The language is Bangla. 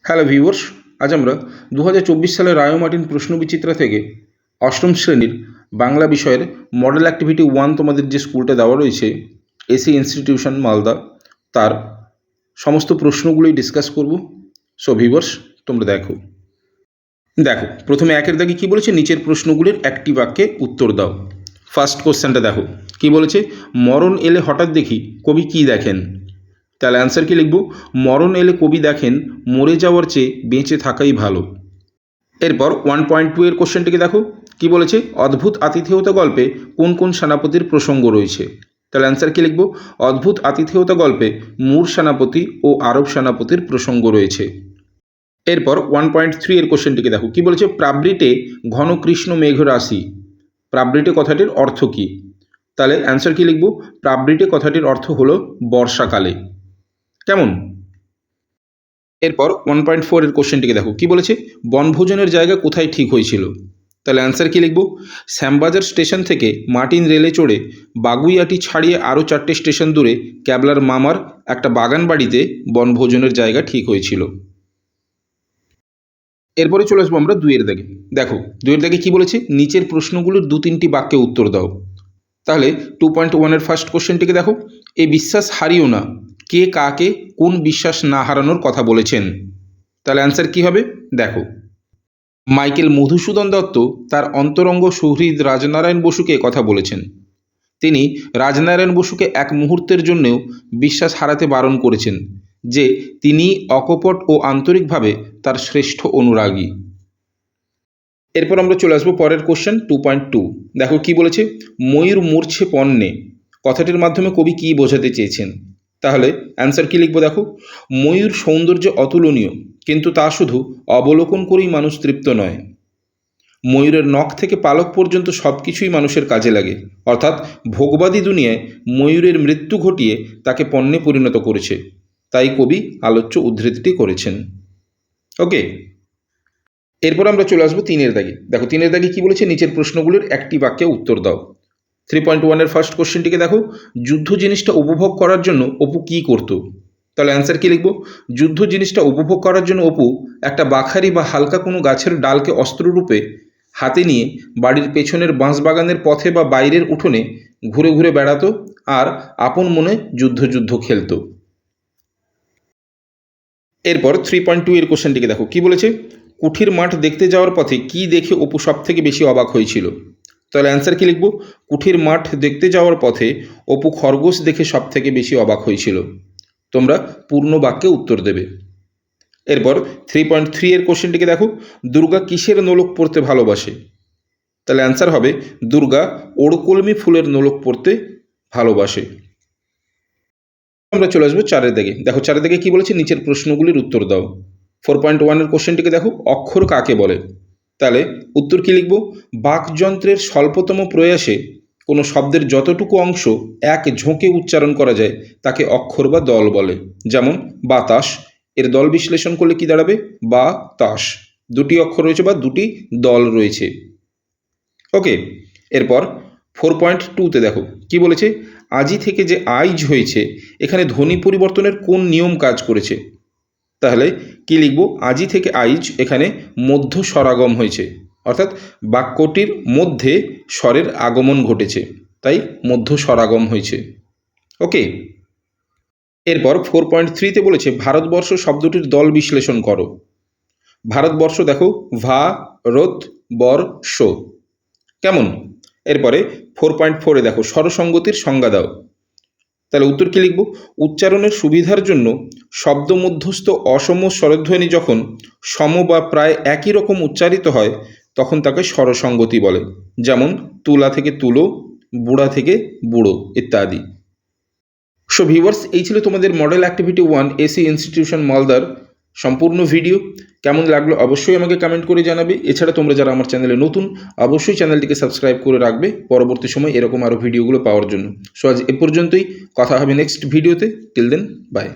হ্যালো ভিউয়ার্স, আজ আমরা 2024 সালের রায় ও মার্টিন প্রশ্নবিচিত্রা থেকে অষ্টম শ্রেণীর বাংলা বিষয়ের মডেল অ্যাক্টিভিটি 1 তোমাদের যে স্কুলটা দেওয়া রয়েছে এসি ইনস্টিটিউশন মালদা, তার সমস্ত প্রশ্নগুলোই ডিসকাস করব। সো ভিউয়ার্স, তোমরা দেখো প্রথমে একের দাগে কী বলেছে, নিচের প্রশ্নগুলির একটি বাক্যে উত্তর দাও। ফার্স্ট কোশ্চেনটা দেখো কী বলেছে, মরণ এলে হঠাৎ দেখি কবি কী দেখেন। তাহলে অ্যান্সার কি লিখব, মরণ এলে কবি দেখেন মরে যাওয়ার চেয়ে বেঁচে থাকাই ভালো। এরপর 1.2 এর কোশ্চেনটিকে দেখো কি বলেছে, অদ্ভুত আতিথেয়তা গল্পে কোন কোন সেনাপতির প্রসঙ্গ রয়েছে। তাহলে অ্যান্সার কি লিখব, অদ্ভুত আতিথেয়তা গল্পে মুর সেনাপতি ও আরব সেনাপতির প্রসঙ্গ রয়েছে। এরপর 1.3 এর কোশ্চেনটিকে দেখো কি বলেছে, প্রাবৃটে ঘন কৃষ্ণ মেঘ রাশি। প্রাবৃটে কথাটির অর্থ কী। তাহলে অ্যান্সার কি লিখব, প্রাবৃটে কথাটির অর্থ হলো বর্ষাকালে। কেমন। এরপর 1.4 এর কোশ্চেনটিকে দেখো কি বলেছে, বনভোজনের জায়গা কোথায় ঠিক হয়েছিল। তাহলে অ্যান্সার কি লিখব, শ্যামবাজার স্টেশন থেকে মার্টিন রেলে চড়ে বাগুইয়াটি ছাড়িয়ে আরও 4টে স্টেশন দূরে ক্যাবলার মামার একটা বাগান বাড়িতে বনভোজনের জায়গা ঠিক হয়েছিল। এরপরে চলে আসবো আমরা 2 এর দাগে। দেখো 2 এর দাগে কী বলেছে, নিচের প্রশ্নগুলোর 2-3টি বাক্যে উত্তর দাও। তাহলে 2.1 এর ফার্স্ট কোশ্চেনটিকে দেখো, এই বিশ্বাস হারিও না, কে কাকে কোন বিশ্বাস না হারানোর কথা বলেছেন। তাহলে অ্যান্সার কী হবে দেখো, মাইকেল মধুসূদন দত্ত তার অন্তরঙ্গ সুহৃদ রাজনারায়ণ বসুকে কথা বলেছেন। তিনি রাজনারায়ণ বসুকে এক মুহূর্তের জন্যেও বিশ্বাস হারাতে বারণ করেছেন যে তিনি অকপট ও আন্তরিকভাবে তার শ্রেষ্ঠ অনুরাগী। এরপর আমরা চলে আসবো পরের কোশ্চেন 2.2। দেখো কি বলেছে, ময়ূর মূর্ছে পণ্যে কথাটির মাধ্যমে কবি কী বোঝাতে চেয়েছেন। তাহলে অ্যান্সার কী লিখবো দেখো, ময়ূর সৌন্দর্য অতুলনীয়, কিন্তু তা শুধু অবলোকন করেই মানুষ তৃপ্ত নয়। ময়ূরের নখ থেকে পালক পর্যন্ত সব কিছুই মানুষের কাজে লাগে, অর্থাৎ ভোগবাদী দুনিয়ায় ময়ূরের মৃত্যু ঘটিয়ে তাকে পণ্যে পরিণত করেছে, তাই কবি আলোচ্য উদ্ধৃতিটি করেছেন। ওকে। এরপর আমরা চলে আসবো 3 এর দাগে। দেখো 3 এর দাগে কী বলেছে, নিচের প্রশ্নগুলির একটি বাক্যে উত্তর দাও। 3.1 এর ফার্স্ট কোশ্চেনটিকে দেখো, যুদ্ধ জিনিসটা উপভোগ করার জন্য অপু কী করতো। তাহলে অ্যান্সার কী লিখব, যুদ্ধ জিনিসটা উপভোগ করার জন্য অপু একটা বাখারি বা হালকা কোনো গাছের ডালকে অস্ত্ররূপে হাতে নিয়ে বাড়ির পেছনের বাঁশবাগানের পথে বা বাইরের উঠোনে ঘুরে ঘুরে বেড়াতো আর আপন মনে যুদ্ধ খেলতো। এরপর 3.2 এর কোশ্চেনটিকে দেখো কি বলেছে, কুঠির মাঠ দেখতে যাওয়ার পথে কি দেখে অপু সব থেকে বেশি অবাক হয়েছিল। তাহলে অ্যান্সার কি লিখব, কুঠির মাঠ দেখতে যাওয়ার পথে অপু খরগোশ দেখে সব থেকে বেশি অবাক হয়েছিল। তোমরা পূর্ণ বাক্যে উত্তর দেবে। এরপর 3.3 এর কোশ্চেনটিকে দেখো, দুর্গা কিসের নোলক পড়তে ভালোবাসে। তাহলে অ্যান্সার হবে, দুর্গা ওড়কলমি ফুলের নোলক পড়তে ভালোবাসে। আমরা চলে আসবো 4 এর দাগে। দেখো 4 এর দাগে কী বলেছে, নিচের প্রশ্নগুলির উত্তর দাও। 4.1 এর কোশ্চেনটিকে দেখো, অক্ষর কাকে বলে। তাহলে উত্তর কী লিখব, বাকযন্ত্রের স্বল্পতম প্রয়াসে কোনো শব্দের যতটুকু অংশ এক ঝোঁকে উচ্চারণ করা যায় তাকে অক্ষর বা দল বলে। যেমন বাতাস, এর দল বিশ্লেষণ করলে কি দাঁড়াবে, বা তাস। 2টি অক্ষর রয়েছে বা 2টি দল রয়েছে। ওকে। এরপর 4.2তে দেখো কি বলেছে, আজি থেকে যে আইজ হয়েছে এখানে ধ্বনি পরিবর্তনের কোন নিয়ম কাজ করেছে। তাহলে কি লিখব, আজি থেকে আইজ এখানে মধ্য স্বরাগম হয়েছে, অর্থাৎ বাক্যটির মধ্যে স্বরের আগমন ঘটেছে, তাই মধ্য স্বরাগম হয়েছে। ওকে। এরপর 4.3তে বলেছে, ভারতবর্ষ শব্দটির দল বিশ্লেষণ করো। ভারতবর্ষ দেখো ভা রত বর শো। কেমন। এরপরে 4.4-এ দেখো, স্বরসঙ্গতির সংজ্ঞা দাও। তাহলে উত্তর কী লিখব, উচ্চারণের সুবিধার জন্য শব্দ মধ্যস্থ অসম স্বরধ্বনি যখন সম বা প্রায় একই রকম উচ্চারিত হয় তখন তাকে স্বরসঙ্গতি বলে। যেমন তুলা থেকে তুলো, বুড়া থেকে বুড়ো ইত্যাদি। সো ভিউয়ার্স, এই ছিল তোমাদের মডেল অ্যাক্টিভিটি 1 এসি ইনস্টিটিউশন মালদার সম্পূর্ণ ভিডিও। কেমন লাগলো অবশ্যই আমাকে কমেন্ট করে জানাবে। এছাড়া তোমরা যারা আমার চ্যানেলে নতুন অবশ্যই চ্যানেলটিকে সাবস্ক্রাইব করে রাখবে পরবর্তী সময় এরকম আরও ভিডিওগুলো পাওয়ার জন্য। সো আজ এ পর্যন্তই, কথা হবে নেক্সট ভিডিওতে। Till then, by.